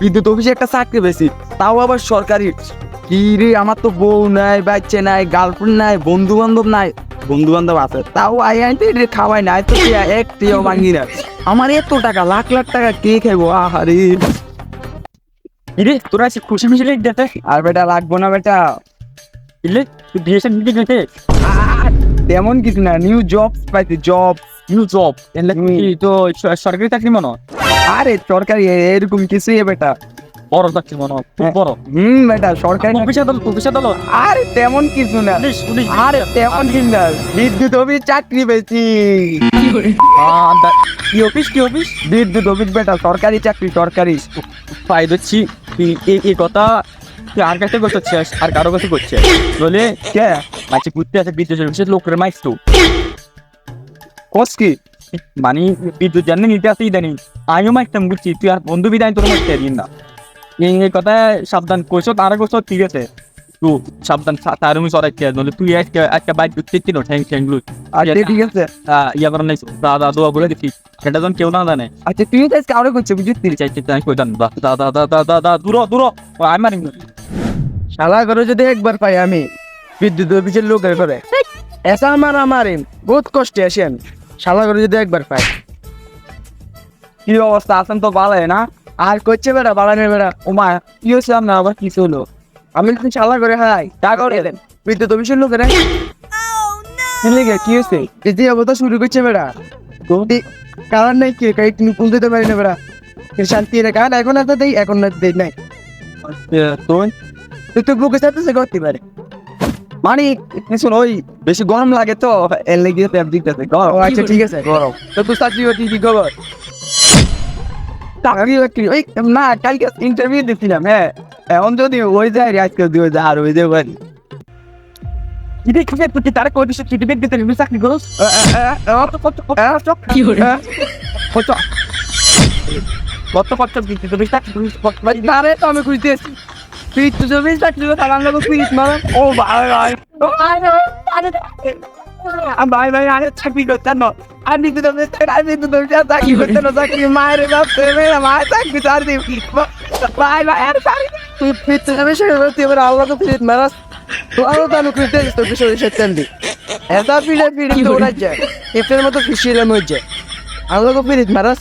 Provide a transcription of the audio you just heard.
বিদ্যুৎ অফিসে একটা চাকরি পেয়েছি, তাও আবার সরকারি। কি রে, আমার তো বউ নাই, বাচ্চা নাই, গার্লফ্রেন্ড নাই, বন্ধু বান্ধব নাই। বন্ধু বান্ধব আছে, তাও আইতে খাওয়াই নাই তো, একটিও ভাঙি না। আমার এত টাকা, লাখ লাখ টাকা কে খাইবো? আহারে। রে তোরা আছি খুশি মিশি লেখ দেতে আর বেটা লাগবো না বেটা। ইলে তুই বিয়েছেন দিকে গেছে আর তেমন কিছু না, নিউ জব পাইছি, জব। নিউ জব এলে কি তো সরকারি চাকরি মনে হয়? আরে সরকারি এরকম কিছুই বেটা। বড় চাকরি মনে হয়, খুব বড়। বেটা সরকারি। অফিসে দল আরে তেমন কিছু না, আরে তেমন কিছু না, বিদ্যুৎ অফিস চাকরি পেয়েছি। কি অফিস কি অফিস? বিদ্যুৎ অফিস বেটা, সরকারি চাকরি, সরকারি। পাই দিচ্ছি এই কথা তুই আর কাছে করছিস আর কারো কাছে করছিস বলে কে মাঝে ঘুরতে আছে বিদ্যুৎ অফিসের লোকের মাইস তো কোস কি? মানে বিদ্যুৎ জানি নিতে আসে ইদানি আমিও মাইতাম বুঝছি, তুই আর বন্ধু বিদায় তোর মাইতে দিন না। এই কথা সাবধান করছো, তারা করছো ঠিক আছে, তুই সাবধান তার আমি সরাই খেয়ে নলে তুই একটা বাইক ঢুকতে ছিল ঠ্যাং ঠ্যাংগুলো। আচ্ছা ঠিক আছে। ইয়া করার নাই দাদা দোয়া বলে দিচ্ছি, সেটা যখন কেউ না জানে। আচ্ছা তুই তো কাউরে করছে বুঝলি? চাইতে আমি কই জান দাদা দাদা দাদা দূর দূর আমি মারি শালা করে যদি একবার পাই আমি বিদ্যুৎ অফিসের লোকের করে, এসা আমার বহুত কষ্টে আসি আমি। শালা করে যদি একবার পাই। কি অবস্থা আছেন তো ভালো না? আর করছে বেড়া বাড়ানো বেড়া। ও মা কি হচ্ছে না, আবার কিছু হলো? আমি কিন্তু শালা করে হাই তা করে দেন বিদ্যুৎ অফিসের লোকের। কি হচ্ছে? এই অবস্থা শুরু করছে বেড়া। কারণ নাই কি তুমি কোন দিতে পারি না বেড়া। শান্তি রেখা এখন আর দেই, এখন না দেই নাই। তুই তুই বুকে চাইতেছে করতে পারে মানে শুন, ওই বেশি গরম লাগে তো এর লেগে দিতেছে। আচ্ছা ঠিক আছে গরম তো তুই চাকরি কি খবর? চাকরি ওই না, কালকে ইন্টারভিউ দিচ্ছিলাম। হ্যাঁ এখন যদি ওই যায় আজকে দিয়ে যায় আর ওই যে বাড়ি তারা কই দিছে চিঠি বেগ দিতে চাকরি করছ কত কত দিতে তুমি চাকরি আরে তো আমি খুঁজতে এসেছি পিট তো জমি চাকরি তার আমরা পিট মারা। ও ভাই ভাই ভাই ভাই আরে চাকরি করতে না, আমি তো চাকরি করতে না, চাকরি মায়ের বাপে মায়ের চাকরি তার দিই ভাই ভাই আরে তুই পিট তো জমি সেটা করতে এবার আল্লাহ তো পিট মারাস তো আরো তো আমি খুঁজতে এসেছি তোর বিষয়ে সেটান দিই এত পিড়ে পিড়ে তো ওরা যায় এফের মতো খুশির মধ্যে আল্লাহ তো পিট মারাস।